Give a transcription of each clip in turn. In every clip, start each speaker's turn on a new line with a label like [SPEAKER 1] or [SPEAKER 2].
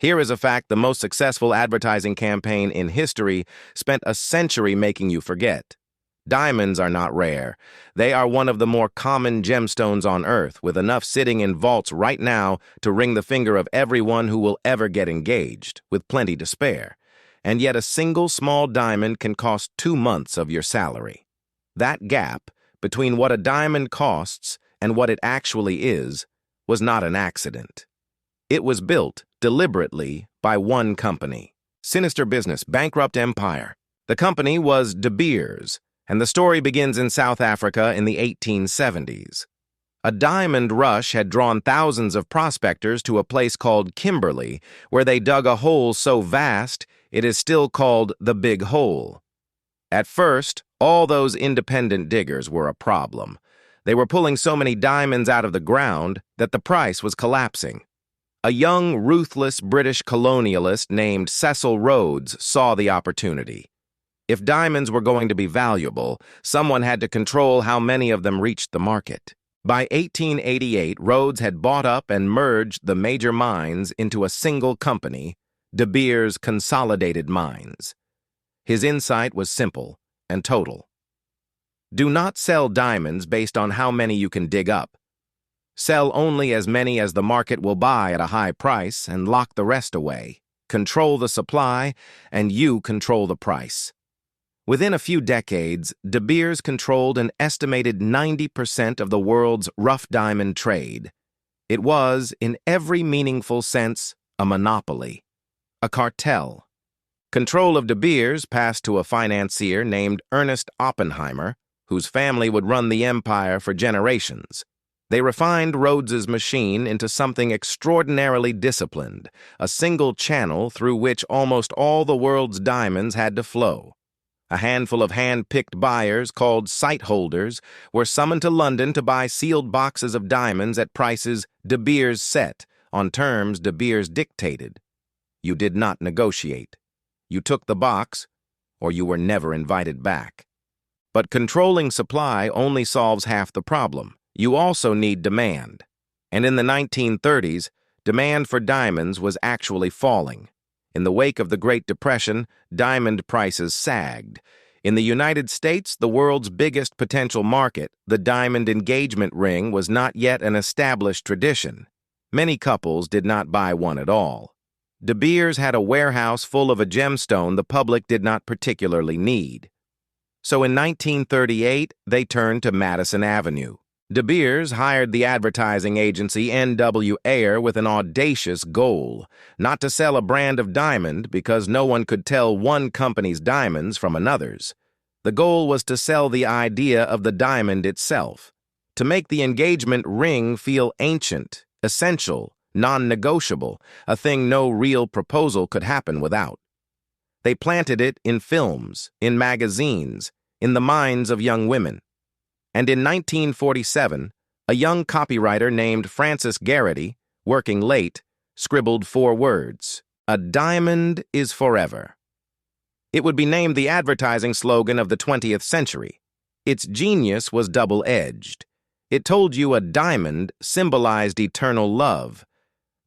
[SPEAKER 1] Here is a fact the most successful advertising campaign in history spent a century making you forget. Diamonds are not rare. They are one of the more common gemstones on Earth, with enough sitting in vaults right now to wring the finger of everyone who will ever get engaged, with plenty to spare. And yet a single small diamond can cost 2 months of your salary. That gap between what a diamond costs and what it actually is was not an accident. It was built deliberately by one company. Sinister business, bankrupt empire. The company was De Beers, and the story begins in South Africa in the 1870s. A diamond rush had drawn thousands of prospectors to a place called Kimberley, where they dug a hole so vast it is still called the Big Hole. At first, all those independent diggers were a problem. They were pulling so many diamonds out of the ground that the price was collapsing. A young, ruthless British colonialist named Cecil Rhodes saw the opportunity. If diamonds were going to be valuable, someone had to control how many of them reached the market. By 1888, Rhodes had bought up and merged the major mines into a single company, De Beers Consolidated Mines. His insight was simple and total. Do not sell diamonds based on how many you can dig up. Sell only as many as the market will buy at a high price and lock the rest away. Control the supply, and you control the price. Within a few decades, De Beers controlled an estimated 90% of the world's rough diamond trade. It was, in every meaningful sense, a monopoly, a cartel. Control of De Beers passed to a financier named Ernest Oppenheimer, whose family would run the empire for generations. They refined Rhodes's machine into something extraordinarily disciplined, a single channel through which almost all the world's diamonds had to flow. A handful of hand-picked buyers, called sightholders, were summoned to London to buy sealed boxes of diamonds at prices De Beers set, on terms De Beers dictated. You did not negotiate. You took the box, or you were never invited back. But controlling supply only solves half the problem. You also need demand. And in the 1930s, demand for diamonds was actually falling. In the wake of the Great Depression, diamond prices sagged. In the United States, the world's biggest potential market, the diamond engagement ring was not yet an established tradition. Many couples did not buy one at all. De Beers had a warehouse full of a gemstone the public did not particularly need. So in 1938, they turned to Madison Avenue. De Beers hired the advertising agency N.W. Ayer with an audacious goal, not to sell a brand of diamond because no one could tell one company's diamonds from another's. The goal was to sell the idea of the diamond itself, to make the engagement ring feel ancient, essential, non-negotiable, a thing no real proposal could happen without. They planted it in films, in magazines, in the minds of young women. And in 1947, a young copywriter named Frances Gerety, working late, scribbled 4 words: "A diamond is forever." It would be named the advertising slogan of the 20th century. Its genius was double-edged. It told you a diamond symbolized eternal love,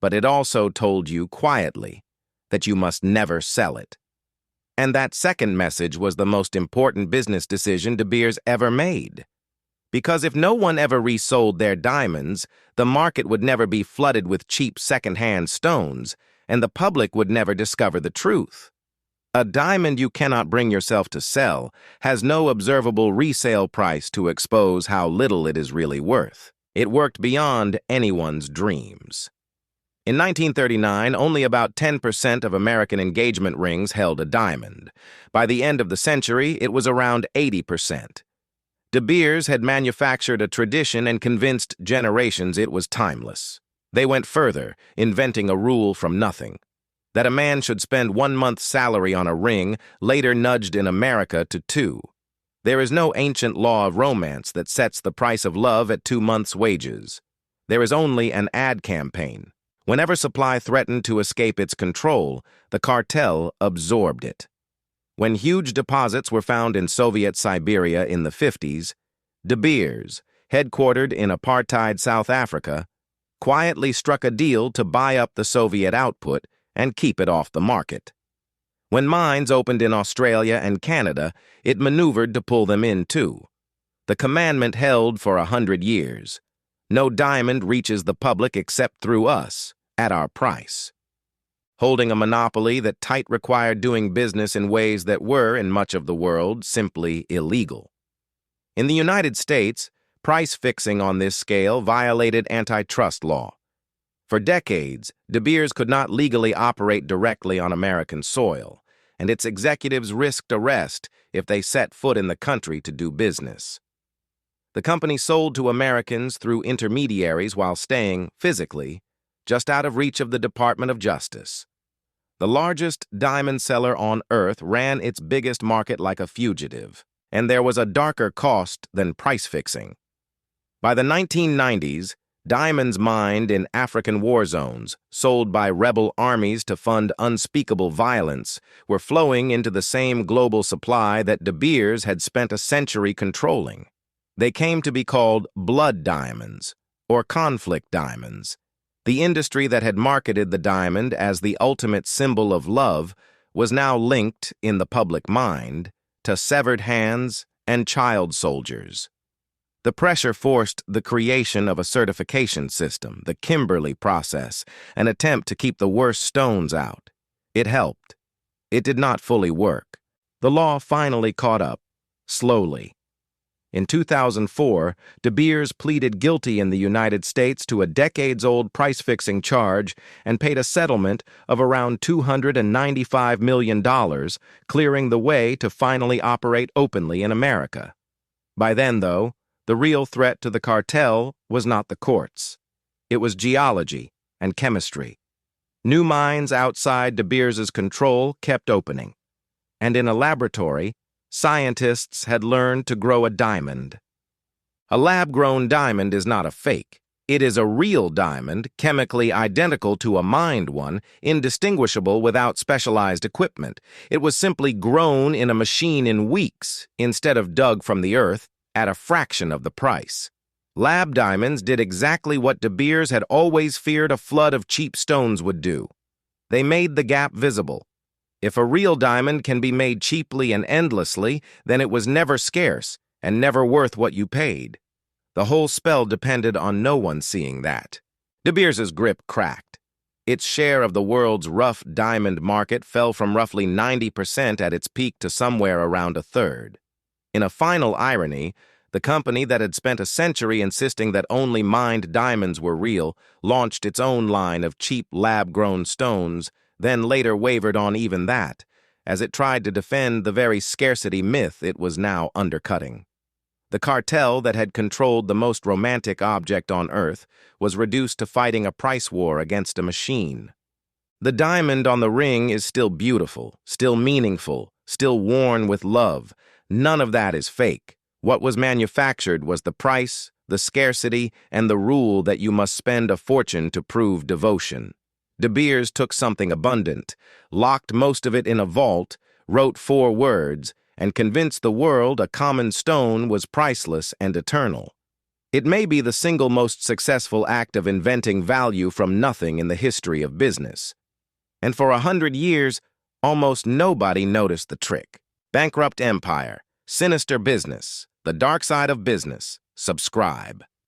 [SPEAKER 1] but it also told you quietly that you must never sell it. And that second message was the most important business decision De Beers ever made. Because if no one ever resold their diamonds, the market would never be flooded with cheap second-hand stones, and the public would never discover the truth. A diamond you cannot bring yourself to sell has no observable resale price to expose how little it is really worth. It worked beyond anyone's dreams. In 1939, only about 10% of American engagement rings held a diamond. By the end of the century, it was around 80%. De Beers had manufactured a tradition and convinced generations it was timeless. They went further, inventing a rule from nothing. That a man should spend 1 month's salary on a ring, later nudged in America to 2. There is no ancient law of romance that sets the price of love at 2 months' wages. There is only an ad campaign. Whenever supply threatened to escape its control, the cartel absorbed it. When huge deposits were found in Soviet Siberia in the 50s, De Beers, headquartered in apartheid South Africa, quietly struck a deal to buy up the Soviet output and keep it off the market. When mines opened in Australia and Canada, it maneuvered to pull them in too. The commandment held for 100 years. No diamond reaches the public except through us, at our price. Holding a monopoly that tight required doing business in ways that were, in much of the world, simply illegal. In the United States, price fixing on this scale violated antitrust law. For decades, De Beers could not legally operate directly on American soil, and its executives risked arrest if they set foot in the country to do business. The company sold to Americans through intermediaries while staying, physically, just out of reach of the Department of Justice. The largest diamond seller on Earth ran its biggest market like a fugitive, and there was a darker cost than price fixing. By the 1990s, diamonds mined in African war zones, sold by rebel armies to fund unspeakable violence, were flowing into the same global supply that De Beers had spent a century controlling. They came to be called blood diamonds, or conflict diamonds. The industry that had marketed the diamond as the ultimate symbol of love was now linked, in the public mind, to severed hands and child soldiers. The pressure forced the creation of a certification system, the Kimberley process, an attempt to keep the worst stones out. It helped. It did not fully work. The law finally caught up, slowly. In 2004, De Beers pleaded guilty in the United States to a decades-old price-fixing charge and paid a settlement of around $295 million, clearing the way to finally operate openly in America. By then, though, the real threat to the cartel was not the courts. It was geology and chemistry. New mines outside De Beers's control kept opening. And in a laboratory, scientists had learned to grow a diamond. A lab-grown diamond is not a fake. It is a real diamond, chemically identical to a mined one, indistinguishable without specialized equipment. It was simply grown in a machine in weeks, instead of dug from the earth, at a fraction of the price. Lab diamonds did exactly what De Beers had always feared a flood of cheap stones would do. They made the gap visible. If a real diamond can be made cheaply and endlessly, then it was never scarce and never worth what you paid. The whole spell depended on no one seeing that. De Beers's grip cracked. Its share of the world's rough diamond market fell from roughly 90% at its peak to somewhere around a third. In a final irony, the company that had spent a century insisting that only mined diamonds were real launched its own line of cheap lab-grown stones, then later wavered on even that, as it tried to defend the very scarcity myth it was now undercutting. The cartel that had controlled the most romantic object on Earth was reduced to fighting a price war against a machine. The diamond on the ring is still beautiful, still meaningful, still worn with love. None of that is fake. What was manufactured was the price, the scarcity, and the rule that you must spend a fortune to prove devotion. De Beers took something abundant, locked most of it in a vault, wrote 4 words, and convinced the world a common stone was priceless and eternal. It may be the single most successful act of inventing value from nothing in the history of business. And for 100 years, almost nobody noticed the trick. Bankrupt empire, sinister business, the dark side of business. Subscribe.